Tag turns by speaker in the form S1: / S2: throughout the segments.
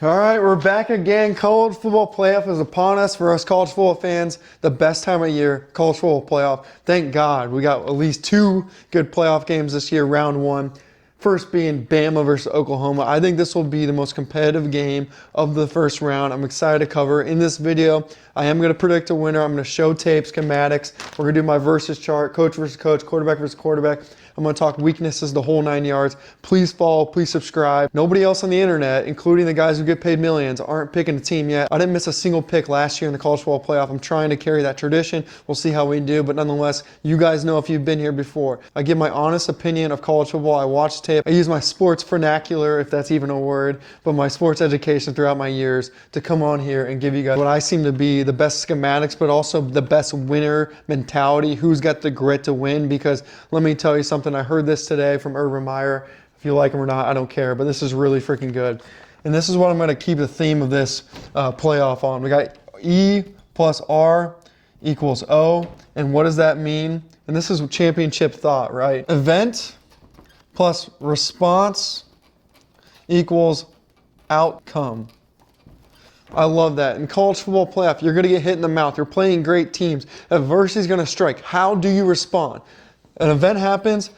S1: All right, we're back again. College football playoff is upon us for us college football fans. The best time of year, college football playoff. Thank God we got at least two good playoff games this year, round one. First being Bama versus Oklahoma. I think this will be the most competitive game of the first round. I'm excited to cover. In this video, I am going to predict a winner. I'm going to show tape, schematics. We're going to do my versus chart, coach versus coach, quarterback versus quarterback. I'm going to talk weaknesses, the whole 9 yards. Please follow, please subscribe. Nobody else on the internet, including the guys who get paid millions, aren't picking a team yet. I didn't miss a single pick last year in the college football playoff. I'm trying to carry that tradition. We'll see how we do, but nonetheless, you guys know if you've been here before. I give my honest opinion of college football. I watch tape. I use my sports vernacular, if that's even a word, but my sports education throughout my years to come on here and give you guys what I seem to be the best schematics, but also the best winner mentality. Who's got the grit to win? Because let me tell you something. I heard this today from Urban Meyer. If you like him or not, I don't care, but this is really freaking good. And this is what I'm going to keep the theme of this playoff on. We got E plus R equals O. And what does that mean? And this is championship thought, right? Event plus response equals outcome. I love that. In college football playoff, you're going to get hit in the mouth. You're playing great teams. Adversity is going to strike. How do you respond? An event happens,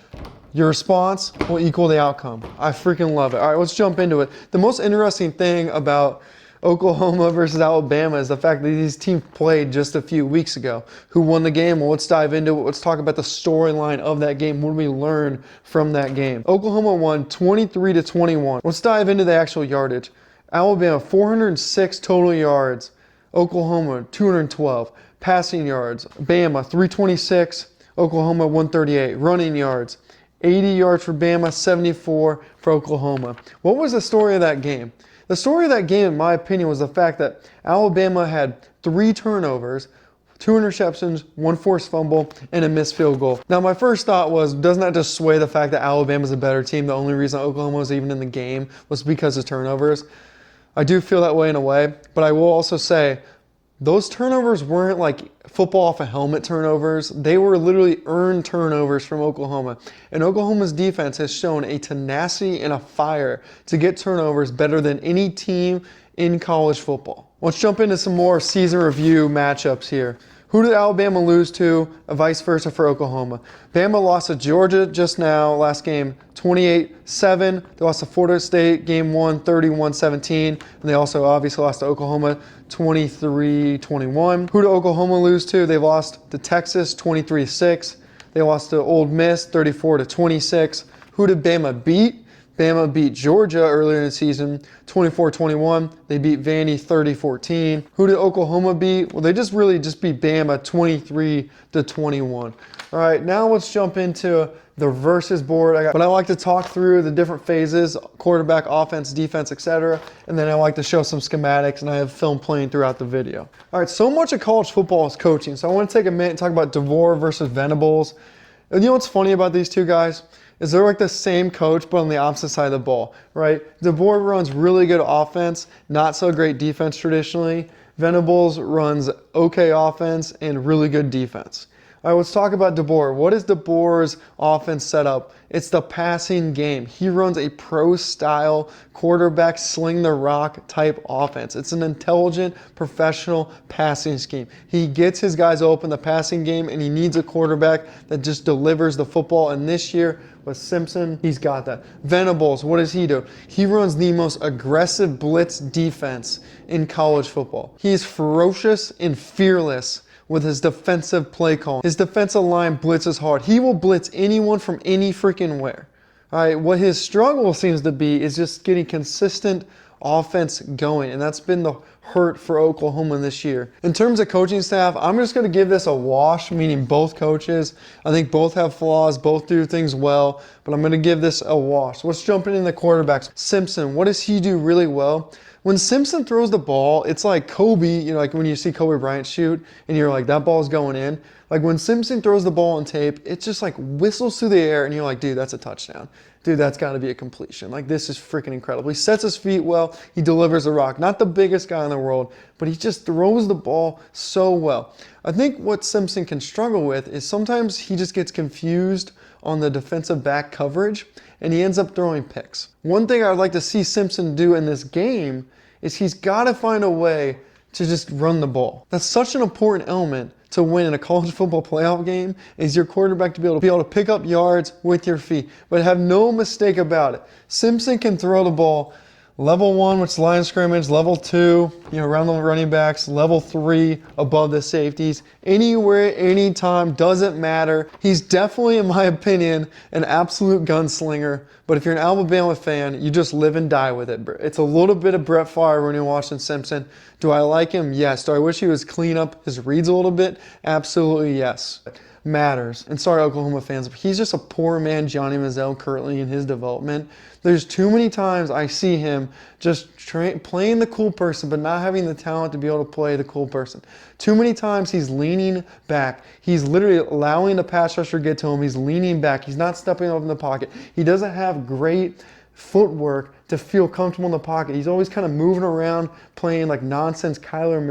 S1: your response will equal the outcome. I freaking love it. All right, let's jump into it. The most interesting thing about Oklahoma versus Alabama is the fact that these teams played just a few weeks ago. Who won the game? Well, let's dive into it. Let's talk about the storyline of that game. What do we learn from that game? Oklahoma won 23-21. Let's dive into the actual yardage. Alabama, 406 total yards. Oklahoma, 212. Passing yards. Bama, 326. Oklahoma, 138. Running yards, 80 yards for Bama, 74 for Oklahoma. What was the story of that game? The story of that game, in my opinion, was the fact that Alabama had 3 turnovers, 2 interceptions, 1 forced fumble, and a missed field goal. Now, my first thought was, doesn't that just sway the fact that Alabama's a better team? The only reason Oklahoma was even in the game was because of turnovers. I do feel that way in a way, but I will also say, those turnovers weren't like football off a helmet turnovers. They were literally earned turnovers from Oklahoma. And Oklahoma's defense has shown a tenacity and a fire to get turnovers better than any team in college football. Let's jump into some more season review matchups here. Who did Alabama lose to? Vice versa for Oklahoma. Bama lost to Georgia just now, last game, 28-7. They lost to Florida State, game 1, 31-17. And they also obviously lost to Oklahoma, 23-21. Who did Oklahoma lose to? They lost to Texas, 23-6. They lost to Ole Miss, 34-26. Who did Bama beat? Bama beat Georgia earlier in the season, 24-21. They beat Vandy 30-14. Who did Oklahoma beat? Well, they just beat Bama 23-21. All right, now let's jump into the versus board. But I like to talk through the different phases, quarterback, offense, defense, etc. And then I like to show some schematics, and I have film playing throughout the video. All right, so much of college football is coaching. So I want to take a minute and talk about DeVore versus Venables. And you know what's funny about these two guys? Is they're like the same coach, but on the opposite side of the ball, right? DeVore runs really good offense, not so great defense traditionally. Venables runs okay offense and really good defense. All right, let's talk about DeVore. What is DeVore's offense setup? It's the passing game. He runs a pro-style quarterback sling the rock type offense. It's an intelligent, professional passing scheme. He gets his guys open the passing game, and he needs a quarterback that just delivers the football. And this year, with Simpson, he's got that. Venables, what does he do? He runs the most aggressive blitz defense in college football. He's ferocious and fearless with his defensive play call. His defensive line blitzes hard. He will blitz anyone from any freaking where. All right, what his struggle seems to be is just getting consistent offense going, and that's been the hurt for Oklahoma this year. In terms of coaching staff, I'm just going to give this a wash, meaning both coaches. I think both have flaws, both do things well, but I'm going to give this a wash. Let's jump into the quarterbacks. Simpson, what does he do really well? When Simpson throws the ball, it's like Kobe, you know, like when you see Kobe Bryant shoot and you're like, that ball's going in. Like when Simpson throws the ball on tape, it just like whistles through the air and you're like, dude, that's a touchdown. Dude, that's got to be a completion. Like, this is freaking incredible. He sets his feet well. He delivers the rock. Not the biggest guy in the world, but he just throws the ball so well. I think what Simpson can struggle with is sometimes he just gets confused on the defensive back coverage and he ends up throwing picks. One thing I'd like to see Simpson do in this game is he's got to find a way to just run the ball. That's such an important element to win in a college football playoff game, is your quarterback to be able to pick up yards with your feet. But have no mistake about it, Simpson can throw the ball level 1, which is line of scrimmage, level 2, around the running backs, level 3, above the safeties. Anywhere, anytime, doesn't matter. He's definitely, in my opinion, an absolute gunslinger. But if you're an Alabama fan, you just live and die with it. It's a little bit of Brett Favre when you're watching Simpson. Do I like him? Yes. Do I wish he was clean up his reads a little bit? Absolutely yes. Matters. And sorry, Oklahoma fans, but he's just a poor man, Johnny Manziel, currently in his development. There's too many times I see him just playing the cool person, but not having the talent to be able to play the cool person. Too many times he's leaning back. He's literally allowing the pass rusher to get to him. He's leaning back. He's not stepping up in the pocket. He doesn't have great footwork to feel comfortable in the pocket. He's always kind of moving around, playing like nonsense Kyler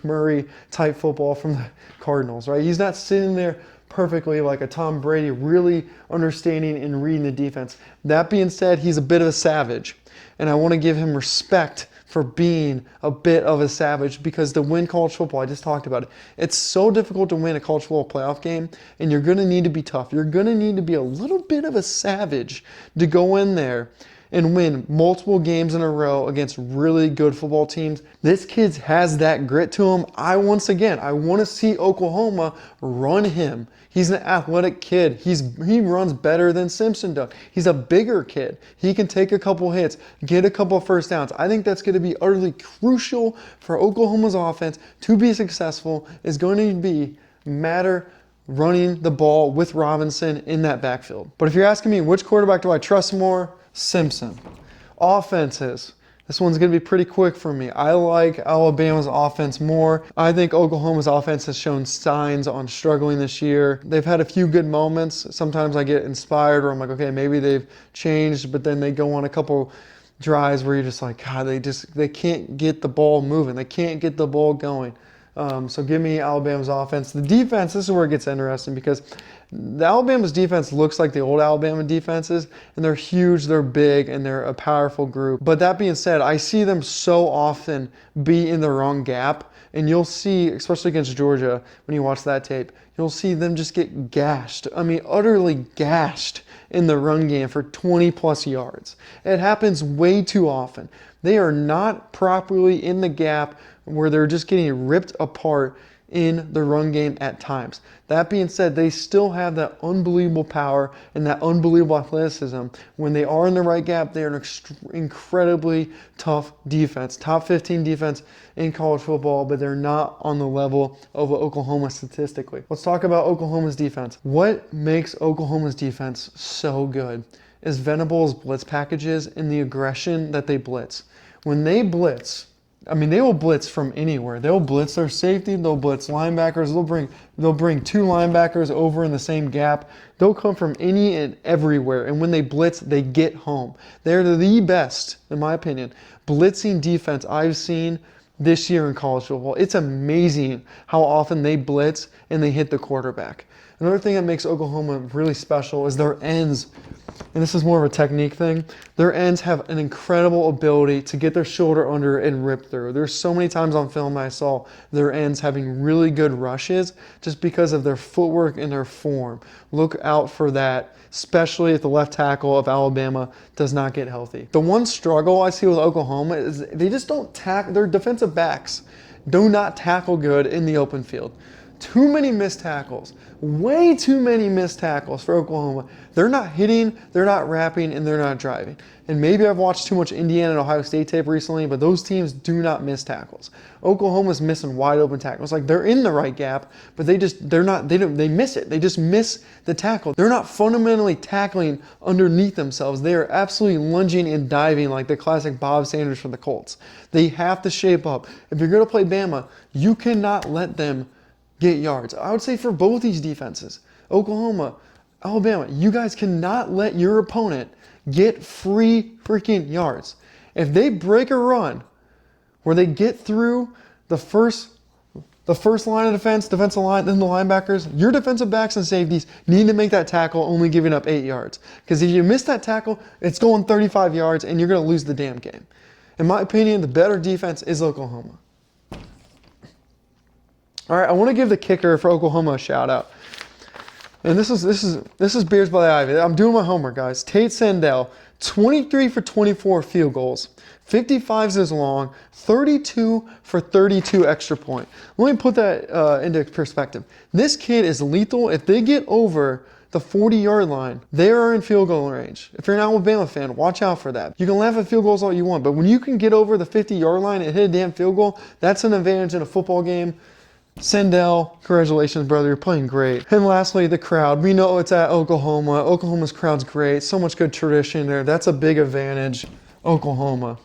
S1: Murray type football from the Cardinals, right? He's not sitting there perfectly like a Tom Brady, really understanding and reading the defense. That being said, he's a bit of a savage, and I want to give him respect for being a bit of a savage, because to win college football, I just talked about it, it's so difficult to win a college football playoff game, and you're going to need to be tough. You're going to need to be a little bit of a savage to go in there and win multiple games in a row against really good football teams. This kid has that grit to him. I want to see Oklahoma run him. He's an athletic kid. He runs better than Simpson does. He's a bigger kid. He can take a couple hits, get a couple of first downs. I think that's going to be utterly crucial for Oklahoma's offense to be successful. Is going to be matter running the ball with Robinson in that backfield. But if you're asking me which quarterback do I trust more, Simpson. Offenses. This one's going to be pretty quick for me. I like Alabama's offense more. I think Oklahoma's offense has shown signs on struggling this year. They've had a few good moments. Sometimes I get inspired where I'm like, okay, maybe they've changed, but then they go on a couple drives where you're just like, God, they can't get the ball moving. They can't get the ball going. So give me Alabama's offense. The defense, this is where it gets interesting, because the Alabama's defense looks like the old Alabama defenses, and they're huge, they're big, and they're a powerful group. But that being said, I see them so often be in the wrong gap, and you'll see, especially against Georgia, when you watch that tape, you'll see them just get gashed. I mean, utterly gashed in the run game for 20 plus yards. It happens way too often. They are not properly in the gap where they're just getting ripped apart in the run game at times. That being said, they still have that unbelievable power and that unbelievable athleticism. When they are in the right gap, they are an incredibly tough defense. Top 15 defense in college football, but they're not on the level of Oklahoma statistically. Let's talk about Oklahoma's defense. What makes Oklahoma's defense so good is Venables' blitz packages and the aggression that they blitz. When they blitz, I mean, they will blitz from anywhere. They'll blitz their safety. They'll blitz linebackers. They'll bring two linebackers over in the same gap. They'll come from any and everywhere. And when they blitz, they get home. They're the best, in my opinion, blitzing defense I've seen this year in college football. It's amazing how often they blitz and they hit the quarterback. Another thing that makes Oklahoma really special is their ends. And this is more of a technique thing. Their ends have an incredible ability to get their shoulder under and rip through. There's so many times on film I saw their ends having really good rushes just because of their footwork and their form. Look out for that, especially if the left tackle of Alabama does not get healthy. The one struggle I see with Oklahoma is they just don't tackle. Their defensive backs do not tackle good in the open field. Too many missed tackles. Way too many missed tackles for Oklahoma. They're not hitting, they're not wrapping, and they're not driving. And maybe I've watched too much Indiana and Ohio State tape recently, but those teams do not miss tackles. Oklahoma's missing wide open tackles. Like, they're in the right gap, but they miss it. They just miss the tackle. They're not fundamentally tackling underneath themselves. They are absolutely lunging and diving like the classic Bob Sanders for the Colts. They have to shape up. If you're going to play Bama, you cannot let them get yards. I would say for both these defenses, Oklahoma, Alabama, you guys cannot let your opponent get free freaking yards. If they break a run where they get through the first line of defense, defensive line, then the linebackers, your defensive backs and safeties need to make that tackle, only giving up 8 yards. Because if you miss that tackle, it's going 35 yards and you're going to lose the damn game. In my opinion, the better defense is Oklahoma. All right, I want to give the kicker for Oklahoma a shout out. And this is Beers by the Ivy. I'm doing my homework, guys. Tate Sandell, 23 for 24 field goals, 55s is long, 32 for 32 extra point. Let me put that into perspective. This kid is lethal. If they get over the 40-yard line, they are in field goal range. If you're an Alabama fan, watch out for that. You can laugh at field goals all you want, but when you can get over the 50-yard line and hit a damn field goal, that's an advantage in a football game. Sandell, congratulations, brother. You're playing great. And lastly, the crowd. We know it's at Oklahoma. Oklahoma's crowd's great. So much good tradition there. That's a big advantage, Oklahoma.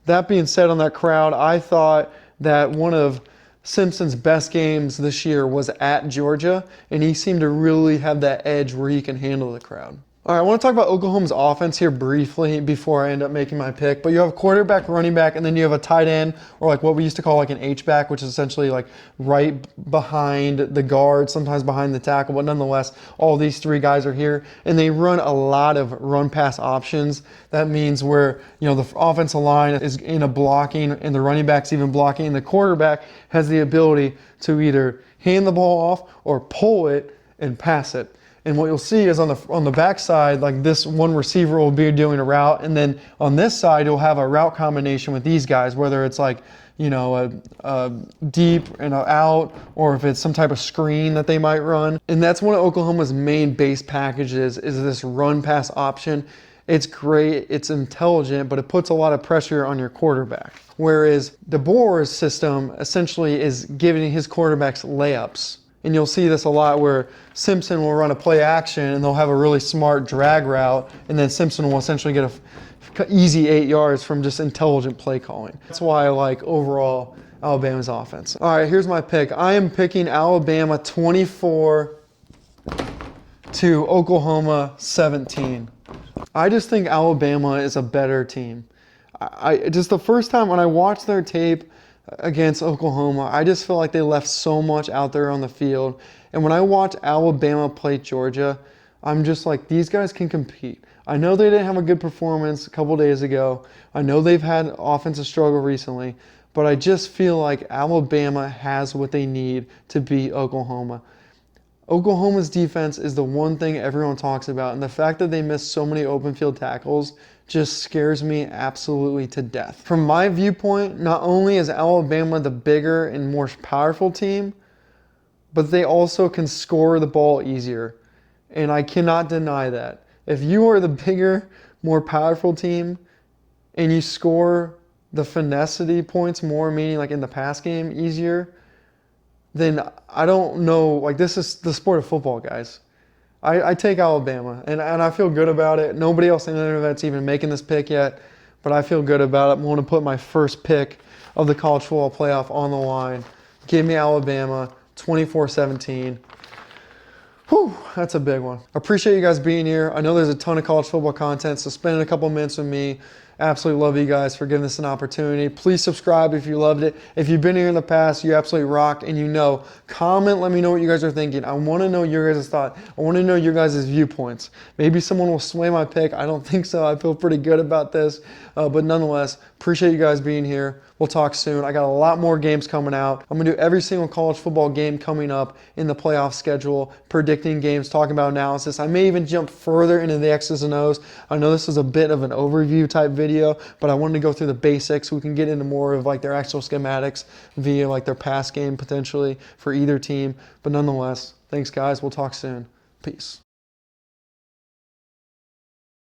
S1: That being said on that crowd, I thought that one of Simpson's best games this year was at Georgia, and he seemed to really have that edge where he can handle the crowd. All right, I want to talk about Oklahoma's offense here briefly before I end up making my pick. But you have quarterback, running back, and then you have a tight end, or like what we used to call like an H-back, which is essentially like right behind the guard, sometimes behind the tackle. But nonetheless, all these three guys are here, and they run a lot of run-pass options. That means where, you know, the offensive line is in a blocking, and the running back's even blocking, and the quarterback has the ability to either hand the ball off or pull it and pass it. And what you'll see is on the backside, like this one receiver will be doing a route, and then on this side you'll have a route combination with these guys, whether it's like, you know, a deep and a out, or if it's some type of screen that they might run. And that's one of Oklahoma's main base packages is this run pass option. It's great, it's intelligent, but it puts a lot of pressure on your quarterback. Whereas DeBoer's system essentially is giving his quarterbacks layups. And you'll see this a lot where Simpson will run a play action and they'll have a really smart drag route, and then Simpson will essentially get a easy 8 yards from just intelligent play calling. That's why I like overall Alabama's offense. All right, here's my pick. I am picking Alabama 24 to Oklahoma 17. I just think Alabama is a better team. I just the first time when I watched their tape against Oklahoma, I just feel like they left so much out there on the field. And when I watch Alabama play Georgia, I'm just like, these guys can compete. I know they didn't have a good performance a couple days ago. I know they've had offensive struggle recently, but I just feel like Alabama has what they need to beat Oklahoma. Oklahoma's defense is the one thing everyone talks about, and the fact that they missed so many open field tackles just scares me absolutely to death. From my viewpoint, not only is Alabama the bigger and more powerful team, but they also can score the ball easier, and I cannot deny that. If you are the bigger, more powerful team, and you score the finessity points more, meaning like in the pass game, easier, then I don't know, like this is the sport of football, guys. I take Alabama, and I feel good about it. Nobody else in the internet's even making this pick yet, but I feel good about it. I'm going to put my first pick of the college football playoff on the line. Give me Alabama, 24-17. Whew, that's a big one. I appreciate you guys being here. I know there's a ton of college football content, so spending a couple minutes with me. Absolutely love you guys for giving this an opportunity. Please subscribe if you loved it. If you've been here in the past, you absolutely rock, and you know, comment, let me know what you guys are thinking. I want to know your guys' thought. I want to know your guys' viewpoints. Maybe someone will sway my pick. I don't think so. I feel pretty good about this. But nonetheless, appreciate you guys being here. We'll talk soon. I got a lot more games coming out. I'm going to do every single college football game coming up in the playoff schedule, predicting games, talking about analysis. I may even jump further into the X's and O's. I know this is a bit of an overview type video, but I wanted to go through the basics. We can get into more of like their actual schematics via like their pass game potentially for either team. But nonetheless, thanks guys. We'll talk soon. Peace.